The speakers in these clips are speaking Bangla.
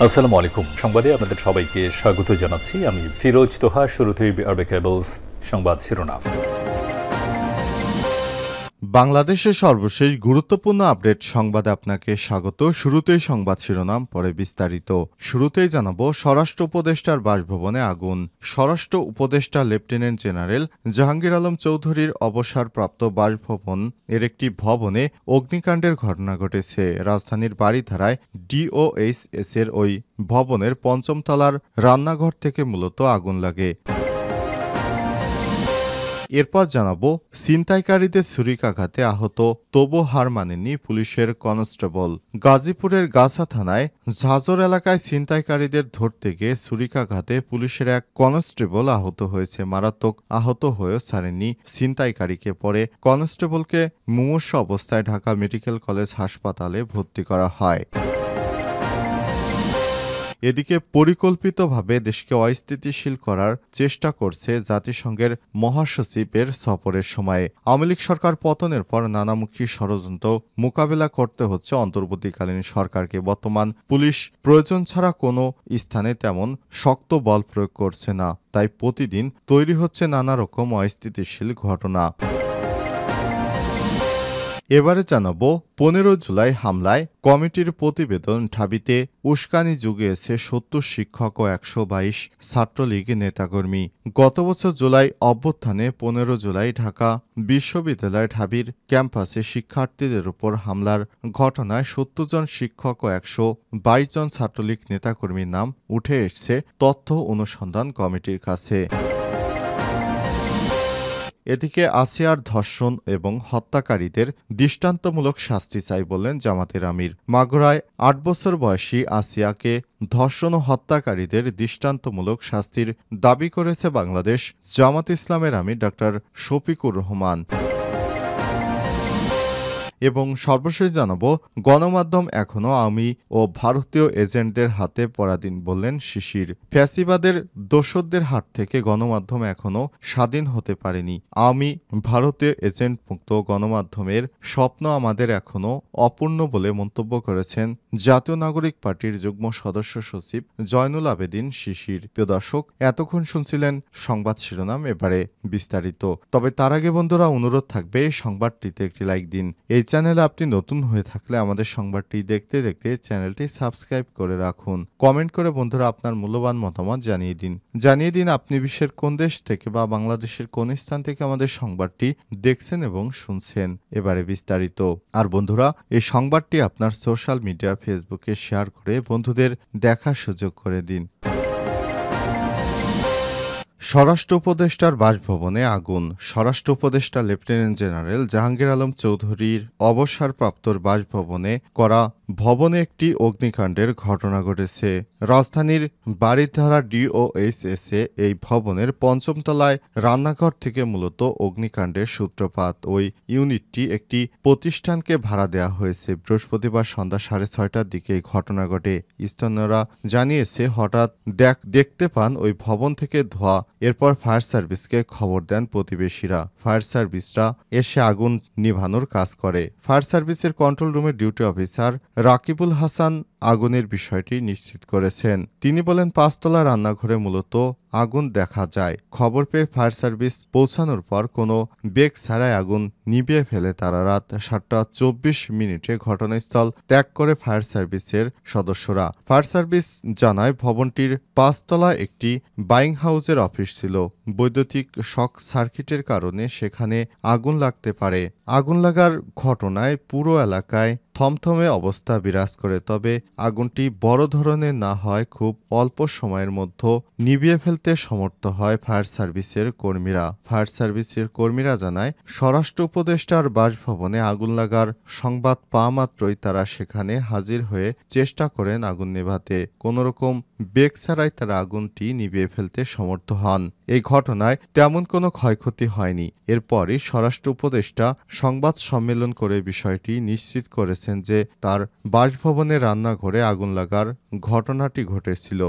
আসসালামু আলাইকুম। সংবাদে আপনাদের সবাইকে স্বাগত জানাচ্ছি। আমি ফিরোজ তোহা। শুরুতেই আরবে কেবলস সংবাদ শিরোনাম। বাংলাদেশের সর্বশেষ গুরুত্বপূর্ণ আপডেট সংবাদে আপনাকে স্বাগত। শুরুতেই সংবাদ শিরোনাম, পরে বিস্তারিত। শুরুতেই জানাবো স্বরাষ্ট্র উপদেষ্টার বাসভবনে আগুন। স্বরাষ্ট্র উপদেষ্টা লেফটেন্যান্ট জেনারেল জাহাঙ্গীর আলম চৌধুরীর অবসরপ্রাপ্ত বাসভবন এর একটি ভবনে অগ্নিকাণ্ডের ঘটনা ঘটেছে। রাজধানীর বারিধারায় ডিওএইচএস এর ওই ভবনের পঞ্চম তলার রান্নাঘর থেকে মূলত আগুন লাগে। এরপর জানাবো ছিনতাইকারীদের ছুরিকাঘাতে আহত, তবু হার মানেননি পুলিশের কনস্টেবল। গাজীপুরের গাছা থানায় ঝাজর এলাকায় ছিনতাইকারীদের ধরতে গিয়ে ছুরিকাঘাতে পুলিশের এক কনস্টেবল আহত হয়েছে। মারাত্মক আহত হয়েও ছাড়েননি ছিনতাইকারীকে। পরে কনস্টেবলকে মুমূর্ষ অবস্থায় ঢাকা মেডিকেল কলেজ হাসপাতালে ভর্তি করা হয়। এদিকে পরিকল্পিতভাবে দেশকে অস্থিতিশীল করার চেষ্টা করছে জাতিসংঘের মহাসচিবের সফরের সময়ে। আওয়ামী লীগ সরকার পতনের পর নানামুখী ষড়যন্ত্র মোকাবেলা করতে হচ্ছে অন্তর্বর্তীকালীন সরকারকে। বর্তমান পুলিশ প্রয়োজন ছাড়া কোনো স্থানে তেমন শক্ত বল প্রয়োগ করছে না, তাই প্রতিদিন তৈরি হচ্ছে নানা রকম অস্থিতিশীল ঘটনা। এবারে জানাবো 15 জুলাই হামলায় কমিটির প্রতিবেদন। ঢাবিতে উস্কানি জুগিয়েছে 70 শিক্ষক ও 122 ছাত্রলীগ নেতাকর্মী। গত বছর জুলাই অভ্যুত্থানে 15 জুলাই ঢাকা বিশ্ববিদ্যালয় ঢাবির ক্যাম্পাসে শিক্ষার্থীদের উপর হামলার ঘটনায় 70 জন শিক্ষক ও 122 জন ছাত্রলীগ নেতাকর্মীর নাম উঠে এসেছে তথ্য অনুসন্ধান কমিটির কাছে। এদিকে আসিয়ার ধর্ষণ এবং হত্যাকারীদের দৃষ্টান্তমূলক শাস্তি চাই বললেন জামাতের আমির। মাগুরায় 8 বছর বয়সী আসিয়াকে ধর্ষণ ও হত্যাকারীদের দৃষ্টান্তমূলক শাস্তির দাবি করেছে বাংলাদেশ জামাত ইসলামের আমির ডা. শফিকুর রহমান। এবং সর্বশেষ জানাবো গণমাধ্যম এখনও আওয়ামী ও ভারতীয় এজেন্টদের হাতে পরাধীন বললেন শিশির। ফ্যাসিবাদের দোসরদের হাত থেকে গণমাধ্যম এখনও স্বাধীন হতে পারেনি। আওয়ামী ভারতীয় এজেন্ট মুক্ত গণমাধ্যমের স্বপ্ন আমাদের এখনও অপূর্ণ বলে মন্তব্য করেছেন জাতীয় নাগরিক পার্টির যুগ্ম সদস্য সচিব জয়নুল আবেদিন শিশির। প্রিয় দর্শক, এতক্ষণ শুনছিলেন সংবাদ শিরোনাম, এবারে বিস্তারিত। তবে তার আগে বন্ধুরা অনুরোধ থাকবে সংবাদটিতে একটি লাইক দিন। এই চ্যানেলে আপনি নতুন হয়ে থাকলে আমাদের সংবাদটি দেখতে দেখতে চ্যানেলটি সাবস্ক্রাইব করে রাখুন। কমেন্ট করে বন্ধুরা আপনার মূল্যবান মতামত জানিয়ে দিন আপনি বিশ্বের কোন দেশ থেকে বা বাংলাদেশের কোন স্থান থেকে আমাদের সংবাদটি দেখছেন এবং শুনছেন। এবারে বিস্তারিত। আর বন্ধুরা, এই সংবাদটি আপনার সোশ্যাল মিডিয়া ফেসবুকে শেয়ার করে বন্ধুদের দেখার সুযোগ করে দিন। স্বরাষ্ট্র উপদেষ্টার বাসভবনে আগুন। স্বরাষ্ট্র উপদেষ্টা লেফটেন্যান্ট জেনারেল জাহাঙ্গীর আলম চৌধুরীর অবসরপ্রাপ্তর বাসভবনে করা ভবনে একটি অগ্নিকাণ্ডের ঘটনা ঘটেছে। রাজধানীর বারিধারা ডিওএইচএস এ এই ভবনের পঞ্চম তলায় রান্নাঘর থেকে মূলত অগ্নিকাণ্ডের সূত্রপাত। ওই ইউনিটটি একটি প্রতিষ্ঠানকে ভাড়া দেওয়া হয়েছে। বৃহস্পতিবার সন্ধ্যা 6:30টার দিকে এই ঘটনা ঘটে। স্থানীয়রা জানিয়েছে হঠাৎ দেখতে পান ওই ভবন থেকে ধোঁয়া। এরপর ফায়ার সার্ভিসকে খবর দেন প্রতিবেশীরা। ফায়ার সার্ভিসরা এসে আগুন নিভানোর কাজ করে। ফায়ার সার্ভিসের কন্ট্রোল রুমের ডিউটি অফিসার রাকিবুল হাসান আগুনের বিষয়টি নিশ্চিত করেছেন। তিনি বলেন, 5 তলা রান্নাঘরে মূলত আগুন দেখা যায়। খবর পেয়ে ফায়ার সার্ভিস পৌঁছানোর পর কোনো বেগ ছাড়াই আগুন নিভিয়ে ফেলে তারা। রাত 7:24 ঘটনাস্থল ত্যাগ করে ফায়ার সার্ভিসের সদস্যরা। ফায়ার সার্ভিস জানায় ভবনটির 5 তলায় একটি বাইং হাউসের অফিস ছিল। বৈদ্যুতিক শক সার্কিটের কারণে সেখানে আগুন লাগতে পারে। আগুন লাগার ঘটনায় পুরো এলাকায় থমথমে অবস্থা বিরাজ করে। তবে আগুনটি বড় ধরনের না হয় খুব অল্প সময়ের মধ্যে নিভিয়ে ফেলতে সমর্থ হয় ফায়ার সার্ভিসের কর্মীরা। ফায়ার সার্ভিসের কর্মীরা জানায়, স্বরাষ্ট্র উপদেষ্টার বাসভবনে আগুন লাগার সংবাদ পাওয়া মাত্রই তারা সেখানে হাজির হয়ে চেষ্টা করেন আগুন নেভাতে। কোনোরকম বেগ ছাড়াই তারা আগুনটি নিভিয়ে ফেলতে সমর্থ হন। এই ঘটনায় তেমন কোনো ক্ষয়ক্ষতি হয়নি। এরপরই স্বরাষ্ট্র উপদেষ্টা সংবাদ সম্মেলন করে বিষয়টি নিশ্চিত করেছেন যে তার বাসভবনের রান্নাঘরে আগুন লাগার ঘটনাটি ঘটেছিল।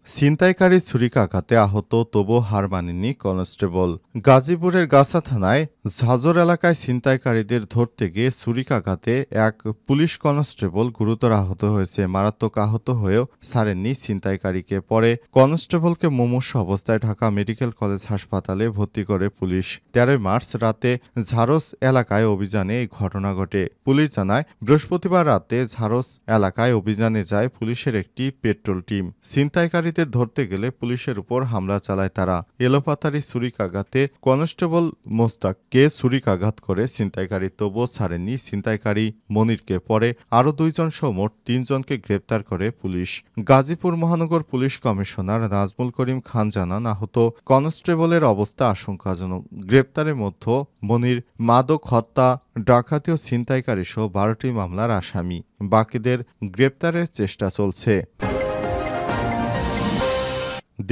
ছিনতাইকারী ছুরিকাঘাতে আহত তবু হার মানেননি কনস্টেবল। গাজীপুরের গাছা থানায় ঝাজর এলাকায় ছিনতাইকারীদের ধরতে গিয়ে ছুরিকাঘাতে এক পুলিশ কনস্টেবল গুরুতর আহত হয়েছে। মারাত্মক আহত হয়েও ছাড়েননি ছিনতাইকারীকে। পরে কনস্টেবলকে মুমূর্ষু অবস্থায় ঢাকা মেডিকেল কলেজ হাসপাতালে ভর্তি করে পুলিশ। 13 মার্চ রাতে ঝারস এলাকায় অভিযানে এই ঘটনা ঘটে। পুলিশ জানায়, বৃহস্পতিবার রাতে ঝারস এলাকায় অভিযানে যায় পুলিশের একটি পেট্রোল টিম। ছিনতাইকারীদের ধরতে গেলে পুলিশের উপর হামলা চালায় তারা। এলোপাতাড়ি ছুরিকাঘাতে কনস্টেবল মোস্তাককে ছুরিকাঘাত করে ছিনতাইকারী, তবুও ছাড়েননি ছিনতাইকারী মনিরকে। পরে আরও 2 জন সহ মোট 3 জনকে গ্রেপ্তার করে পুলিশ। গাজীপুর মহানগর পুলিশ কমিশনার নাজমুল করিম খান জানান, আহত কনস্টেবলের অবস্থা আশঙ্কাজনক। গ্রেপ্তারের মধ্যে মনির মাদক হত্যা, ডাকাতি ও ছিনতাইকারী সহ 12টি মামলার আসামি। বাকিদের গ্রেপ্তারের চেষ্টা চলছে।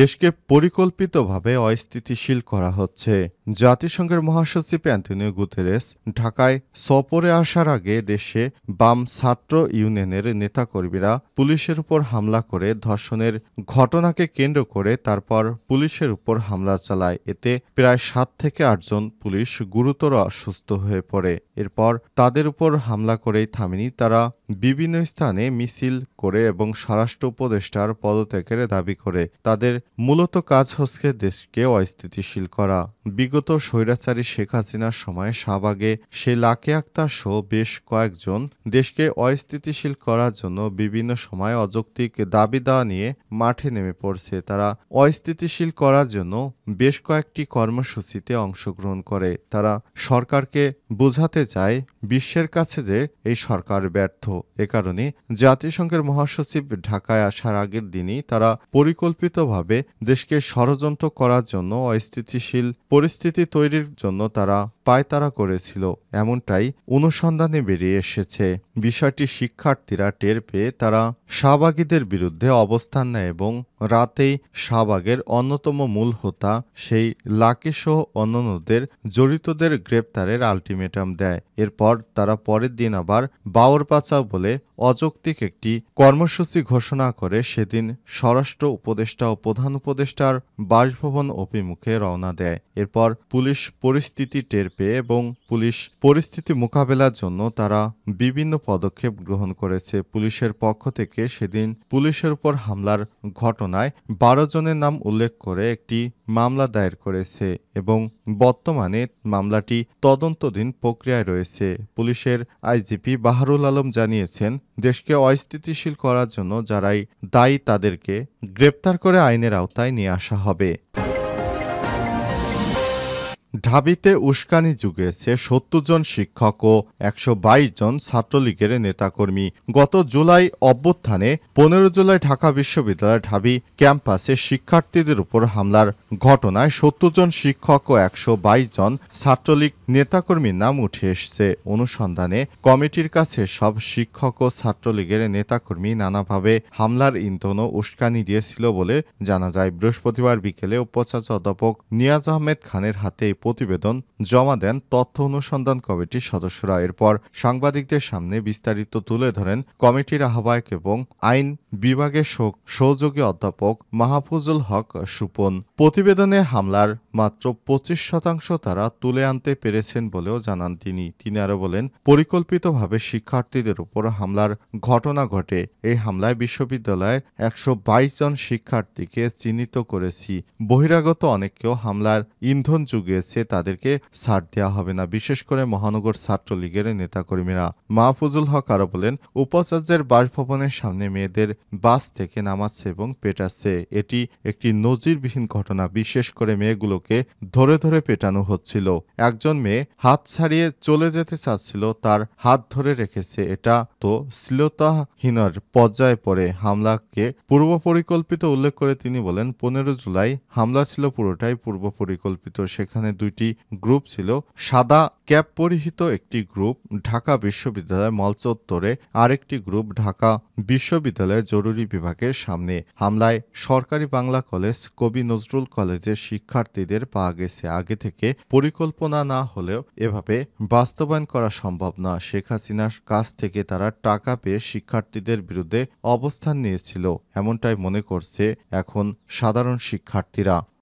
দেশকে পরিকল্পিতভাবে অস্থিতিশীল করা হচ্ছে। জাতিসংঘের মহাসচিব অ্যান্টোনিও গুতেরেস ঢাকায় সফরে আসার আগে দেশে বাম ছাত্র ইউনিয়নের নেতাকর্মীরা পুলিশের উপর হামলা করে ধর্ষণের ঘটনাকে কেন্দ্র করে তারপর পুলিশের উপর হামলা চালায়। এতে প্রায় 7 থেকে 8 জন পুলিশ গুরুতর অসুস্থ হয়ে পড়ে। এরপর তাদের উপর হামলা করেই থামেনি তারা। বিভিন্ন স্থানে মিছিল করে এবং স্বরাষ্ট্র উপদেষ্টার পদত্যাগের দাবি করে। তাদের মূলত কাজ হচ্ছে দেশকে অস্থিতিশীল করা। বিগত স্বৈরাচারী শেখ হাসিনার সময় শাহবাগে সে লাকে আক্তার সহ বেশ কয়েকজন দেশকে অস্থিতিশীল করার জন্য বিভিন্ন সময় অযৌক্তিক দাবি দেওয়া নিয়ে মাঠে নেমে পড়ছে। তারা অস্থিতিশীল করার জন্য বেশ কয়েকটি কর্মসূচিতে অংশগ্রহণ করে। তারা সরকারকে বোঝাতে চায় বিশ্বের কাছে যে এই সরকার ব্যর্থ। এ কারণে জাতিসংঘের মহাসচিব ঢাকায় আসার আগের দিনই তারা পরিকল্পিতভাবে দেশকে ষড়যন্ত্র করার জন্য অস্থিতিশীল পরিস্থিতি তৈরির জন্য তারা পায়তারা করেছিল, এমনটাই অনুসন্ধানে বেরিয়ে এসেছে। বিষয়টি শিক্ষার্থীরা টের পেয়ে তারা শাহবাগীদের বিরুদ্ধে অবস্থান নেয় এবং রাতেই শাহবাগের অন্যতম মূল হোতা সেই লাকিসহ অন্যান্যদের জড়িতদের গ্রেপ্তারের আলটিমেটাম দেয়। এরপর তারা পরের দিন আবার বাওর বাঁচাও বলে অযৌক্তিক একটি কর্মসূচি ঘোষণা করে সেদিন স্বরাষ্ট্র উপদেষ্টা ও প্রধান উপদেষ্টার বাসভবন অভিমুখে রওনা দেয়। এরপর পুলিশ পরিস্থিতি টের পেয়ে এবং পুলিশ পরিস্থিতি মোকাবেলার জন্য তারা বিভিন্ন পদক্ষেপ গ্রহণ করেছে। পুলিশের পক্ষ থেকে সেদিন পুলিশের উপর হামলার ঘটনায় 12 জনের নাম উল্লেখ করে একটি মামলা দায়ের করেছে এবং বর্তমানে মামলাটি তদন্তাধীন প্রক্রিয়ায় রয়েছে। পুলিশের আইজিপি বাহারুল আলম জানিয়েছেন, দেশকে অস্থিতিশীল করার জন্য যারাই দায়ী তাদেরকে গ্রেপ্তার করে আইনের আওতায় নিয়ে আসা হবে। ঢাবিতে উস্কানি জুগিয়েছে 70 জন শিক্ষক ও 122 জন ছাত্রলীগের নেতাকর্মী। গত জুলাই অভ্যুত্থানে 15 জুলাই ঢাকা বিশ্ববিদ্যালয়ের ঢাবি ক্যাম্পাসে শিক্ষার্থীদের উপর হামলার ঘটনায় 70 জন শিক্ষক ও 122 জন ছাত্রলীগ নেতাকর্মীর নাম উঠে এসেছে। অনুসন্ধানে কমিটির কাছে সব শিক্ষক ও ছাত্রলীগের নেতাকর্মী নানাভাবে হামলার ইন্ধন ও উস্কানি দিয়েছিল বলে জানা যায়। বৃহস্পতিবার বিকেলে উপাচার্য অধ্যাপক নিয়াজ আহমেদ খানের হাতে প্রতিবেদন জমা দেন তথ্য অনুসন্ধান কমিটির সদস্যরা। এরপর সাংবাদিকদের সামনে বিস্তারিত তুলে ধরেন কমিটির আহ্বায়ক এবং আইন বিভাগের সহযোগী অধ্যাপক মাহফুজুল হক সুপন। প্রতিবেদনে হামলার মাত্র 25% তারা তুলে আনতে পেরেছেন বলেও জানান তিনি আরও বলেন, পরিকল্পিতভাবে শিক্ষার্থীদের উপর হামলার ঘটনা ঘটে। এই হামলায় বিশ্ববিদ্যালয়ের 122 জন শিক্ষার্থীকে চিহ্নিত করেছি। বহিরাগত অনেককেও হামলার ইন্ধন জুগিয়েছে, তাদেরকে ছাড় দেওয়া হবে না, বিশেষ করে মহানগর ছাত্রলীগের নেতাকর্মীরা। মাহফুজুল হক আরও বলেন, উপাচার্যের বাসভবনের সামনে মেয়েদের বাস থেকে নামাচ্ছে এবং পেটাচ্ছে। এটি একটি নজিরবিহীন ঘটনা। বিশেষ করে মেয়েগুলোকে ধরে ধরে পেটানো হচ্ছিল। একজন মেয়ে হাত ছাড়িয়ে চলে যেতে চাচ্ছিল, তার হাত ধরে রেখেছে। এটা তো শ্লীলতাহীনের পর্যায়ে পড়ে। হামলাকে পূর্ব পরিকল্পিত উল্লেখ করে তিনি বলেন, 15 জুলাই হামলা ছিল পুরোটাই পূর্ব পরিকল্পিত। সেখানে 2টি গ্রুপ ছিল। সাদা ক্যাপ পরিহিত একটি গ্রুপ ঢাকা বিশ্ববিদ্যালয় মল চত্বরে, আরেকটি গ্রুপ ঢাকা বিশ্ববিদ্যালয়ের জরুরি বিভাগের সামনে। হামলায় সরকারি বাংলা কলেজ, কবি নজরুল কলেজের শিক্ষার্থীদের পাওয়া গেছে। আগে থেকে পরিকল্পনা না হলেও এভাবে বাস্তবায়ন করা সম্ভব না। শেখ হাসিনার কাছ থেকে তারা টাকা পেয়ে শিক্ষার্থীদের বিরুদ্ধে অবস্থান নিয়েছিল, এমনটাই মনে করছে এখন সাধারণ শিক্ষার্থীরা।